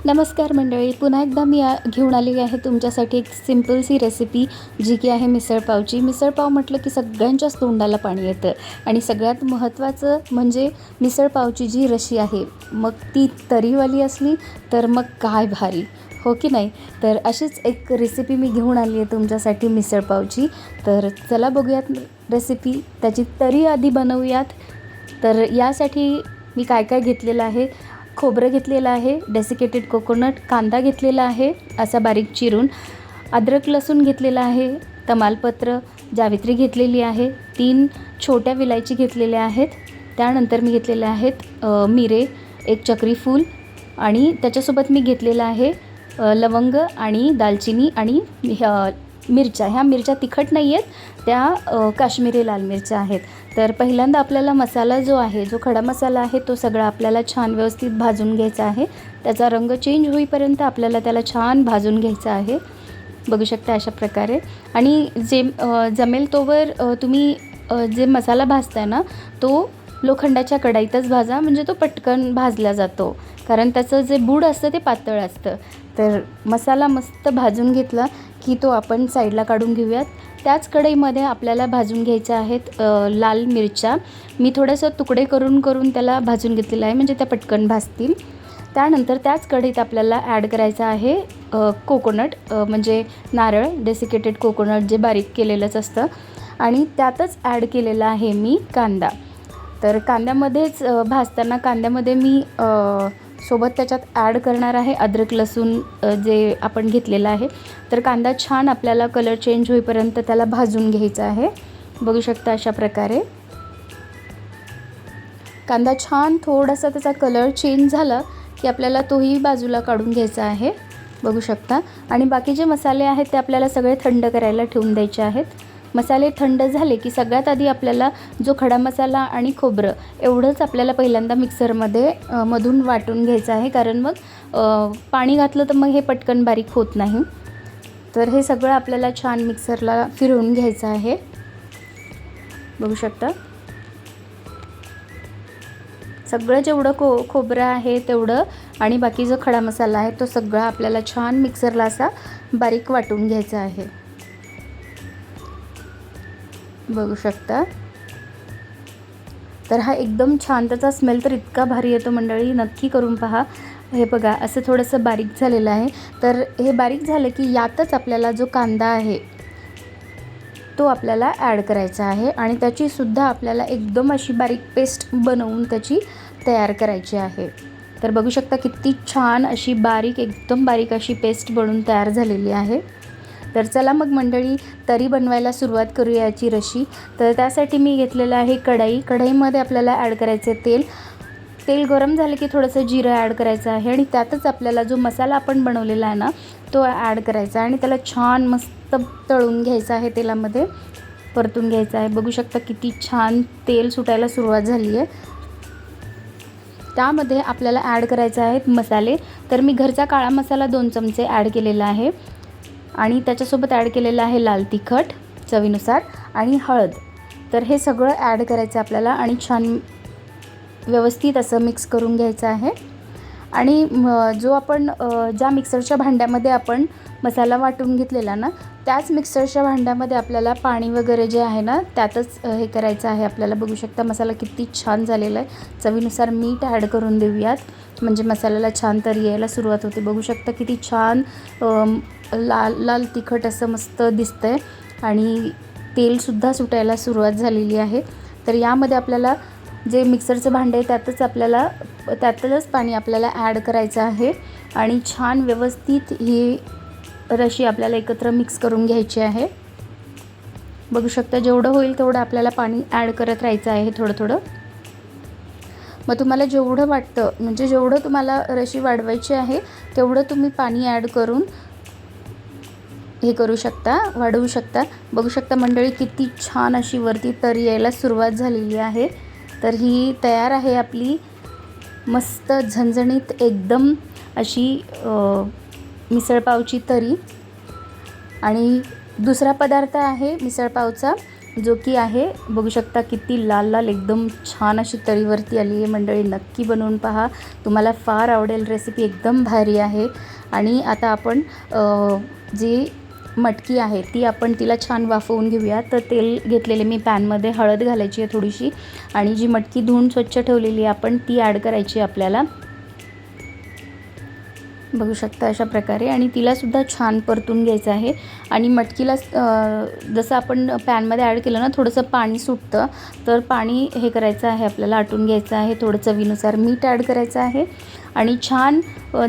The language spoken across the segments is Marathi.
नमस्कार मंडळी, पुन्हा एकदा मी घेऊन आली आहे तुमच्यासाठी एक सिम्पलसी रेसिपी, जी की आहे मिसळपावची। मिसळपाव म्हटलं की सगळ्यांच्याच तोंडाला पाणी येतं आणि सगळ्यात महत्त्वाचं म्हणजे मिसळपावची जी रशी आहे, मग ती तरीवाली असली तर मग काय भारी, हो की नाही। तर अशीच एक रेसिपी मी घेऊन आली आहे तुमच्यासाठी मिसळपावची। तर चला बघूयात रेसिपी, त्याची तरी आधी बनवूयात। तर यासाठी मी काय काय घेतलेलं आहे, खोबरं घेतलेलं आहे, डेसिकेटेड कोकोनट, कांदा घेतलेला आहे असा बारीक चिरून, अद्रक लसूण घेतलेला आहे, तमालपत्र, जावित्री घेतलेली आहे, 3 छोट्या विलायची घेतलेल्या आहेत। त्यानंतर मी घेतलेले आहेत मिरे, एक चक्री फूल आणि त्याच्यासोबत मी घेतलेला आहे लवंग आणि दालचिनी आणि मिरच्या। ह्या मिरच्या तिखट नाही आहेत, त्या काश्मीरी लाल मिरच्या आहेत। तर पहिल्यांदा आपल्याला मसाला जो आहे, जो खडा मसाला आहे, तो सगळा आपल्याला छान व्यवस्थित भाजून घ्यायचा आहे। त्याचा रंग चेंज होईपर्यंत आपल्याला त्याला छान भाजून घ्यायचं आहे, बघू शकता अशा प्रकारे। आणि जे जमेल तोवर तुम्ही जे मसाला भाजताय ना, तो लोखंडाच्या कढईतच भाजा, म्हणजे तो पटकन भाजला जातो, कारण त्याचं जे बूड असतं ते पातळ असतं। तर मसाला मस्त भाजून घेतला की तो आपण साईडला काढून घेऊयात। त्याच कढईमध्ये आपल्याला भाजून घ्यायच्या आहेत लाल मिरच्या। मी थोडंसं तुकडे करून करून त्याला भाजून घेतलेलं आहे, म्हणजे त्या पटकन भाजतील। त्यानंतर त्याच कढईत आपल्याला ॲड करायचं आहे कोकोनट, म्हणजे नारळ, डेसिकेटेड कोकोनट जे बारीक केलेलंच असतं, आणि त्यातच ॲड केलेला आहे मी कांदा। तर कांद्यामध्येच भाजताना कांद्यामध्ये मी सोबत त्याच्यात ॲड करणार आहे अद्रक लसूण जे आपण घेतलेलं आहे। तर कांदा छान आपल्याला कलर चेंज होईपर्यंत त्याला भाजून घ्यायचा आहे, बघू शकता अशा प्रकारे। कांदा छान थोडासा त्याचा कलर चेंज झाला की आपल्याला तोही बाजूला काढून घ्यायचा आहे, बघू शकता। आणि बाकीचे मसाले आहेत ते आपल्याला सगळे थंड करायला ठेवून द्यायचे आहेत। मसाले थंड झाले की सगळ्यात आधी आपल्याला जो खडा मसाला आणि खोबरं एवढंच आपल्याला पहिल्यांदा मिक्सरमध्ये मधून वाटून घ्यायचं आहे, कारण मग पाणी घातलं तर मग हे पटकन बारीक होत नाही। तर हे सगळं आपल्याला छान मिक्सरला फिरवून घ्यायचं आहे, बघू शकता। सगळं जेवढं खोबरं आहे तेवढं आणि बाकी जो खडा मसाला आहे तो सगळा आपल्याला छान मिक्सरला असा बारीक वाटून घ्यायचा आहे, बघू शकता। तर हा एकदम छान, त्याचा स्मेल तर इतका भारी येतो मंडळी, नक्की करून पहा। हे बघा असं थोडंसं बारीक झालेलं आहे। तर हे बारीक झालं की यातच आपल्याला जो कांदा आहे तो आपल्याला ॲड करायचा आहे आणि त्याचीसुद्धा आपल्याला एकदम अशी बारीक पेस्ट बनवून त्याची तयार करायची आहे। तर बघू शकता किती छान अशी बारीक, एकदम बारीक अशी पेस्ट बनवून तयार झालेली आहे। तर चला मग मंडळी, तरी बनवायला सुरुवात करूया याची रशी। तर त्यासाठी मी घेतलेलं आहे कढई। कढईमध्ये आपल्याला ॲड करायचं आहे तेल। तेल गरम झालं की थोडंसं जिरं ॲड करायचं आहे आणि त्यातच आपल्याला जो मसाला आपण बनवलेला आहे ना, तो ॲड करायचा आणि त्याला छान मस्त तळून घ्यायचं आहे, तेलामध्ये परतून घ्यायचं आहे। बघू शकता किती छान तेल सुटायला सुरुवात झाली आहे। त्यामध्ये आपल्याला ॲड करायचे आहेत मसाले। तर मी घरचा काळा मसाला 2 चमचे ॲड केलेला आहे आणि त्याच्यासोबत ॲड केलेलं आहे लाल तिखट चवीनुसार आणि हळद। तर हे सगळं ॲड करायचं आपल्याला आणि छान व्यवस्थित असं मिक्स करून घ्यायचं आहे। आणि जो आपण ज्या मिक्सरच्या भांड्यामध्ये आपण मसाला वाटून घेतलेला ना, त्याच मिक्सरच्या भांड्यामध्ये आपल्याला पाणी वगैरे जे आहे ना, त्यातच हे करायचं आहे आपल्याला। बघू शकता मसाला किती छान झालेला आहे। चवीनुसार मीठ ॲड करून देऊयात, म्हणजे मसाल्याला छान तरी यायला सुरुवात होते। बघू शकता किती छान लाल लाल तिखट असं मस्त दिसतंय आणि तेलसुद्धा सुटायला सुरुवात झालेली आहे। तर यामध्ये आपल्याला जे मिक्सरचं भांडं आहे त्यातलंच पाणी आपल्याला ॲड करायचं आहे आणि छान व्यवस्थित ही रशी आपल्याला एकत्र मिक्स करून घ्यायची आहे। बघू शकता जेवढं होईल तेवढं आपल्याला पाणी ॲड करत राहायचं आहे, थोडं थोडं। मग तुम्हाला जेवढं वाटतं, म्हणजे जेवढं तुम्हाला रशी वाढवायची आहे तेवढं तुम्ही पाणी ॲड करून हे करू शकता, वाढवू शकता। बघू शकता मंडळी किती छान अशी वरती तरी यायला सुरुवात झालेली आहे। तर ही तयार आहे आपली मस्त झणझणीत एकदम अशी मिसळपावची तरी। आणि दुसरा पदार्थ आहे मिसळपावचा, जो की आहे बघू शकता किती लाल लाल एकदम छान अशी तळीवरती आली आहे मंडळी. नक्की बनवून पहा, तुम्हाला फार आवडेल. रेसिपी एकदम भारी आहे. आणि आता आपण जी मटकी आहे ती आपण तिला छान वाफवून घेऊया. तर तेल घेतलेले मी पॅनमध्ये, हळद घालायची आहे थोडीशी आणि जी मटकी धुवून स्वच्छ ठेवलेली आहे आपण ती ॲड करायची आपल्याला. बघू शकता अशा प्रकारे आणि तिलासुद्धा छान परतून घ्यायचं आहे. आणि मटकीला जसं आपण पॅनमध्ये ॲड केलं ना थोडंसं पाणी सुटतं, तर पाणी हे करायचं आहे आपल्याला, आटून घ्यायचं आहे. थोडं चवीनुसार मीठ ॲड करायचं आहे आणि छान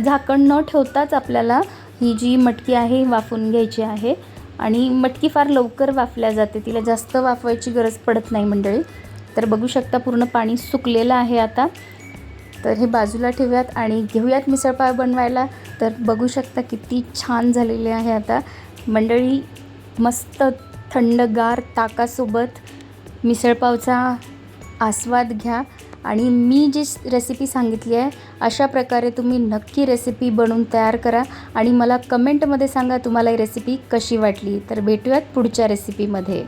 झाकण न ठेवताच आपल्याला ही जी मटकी आहे वाफवून घ्यायची आहे. आणि मटकी फार लवकर वाफल्या जाते, तिला जास्त वाफवायची गरज पडत नाही मंडळी. तर बघू शकता पूर्ण पाणी सुकलेलं आहे आता. तर हे बाजूला ठेवूयात आणि घेऊयात मिसळपाव बनवायला. तर बघू शकता किती छान झालेले आहे आता मंडळी. मस्त थंडगार ताकासोबत मिसळपावचा आस्वाद घ्या. आणि मी जी रेसिपी सांगितली आहे अशा प्रकारे तुम्ही नक्की रेसिपी बनवून तयार करा आणि मला कमेंटमध्ये सांगा तुम्हाला ही रेसिपी कशी वाटली. तर भेटूयात पुढच्या रेसिपीमध्ये.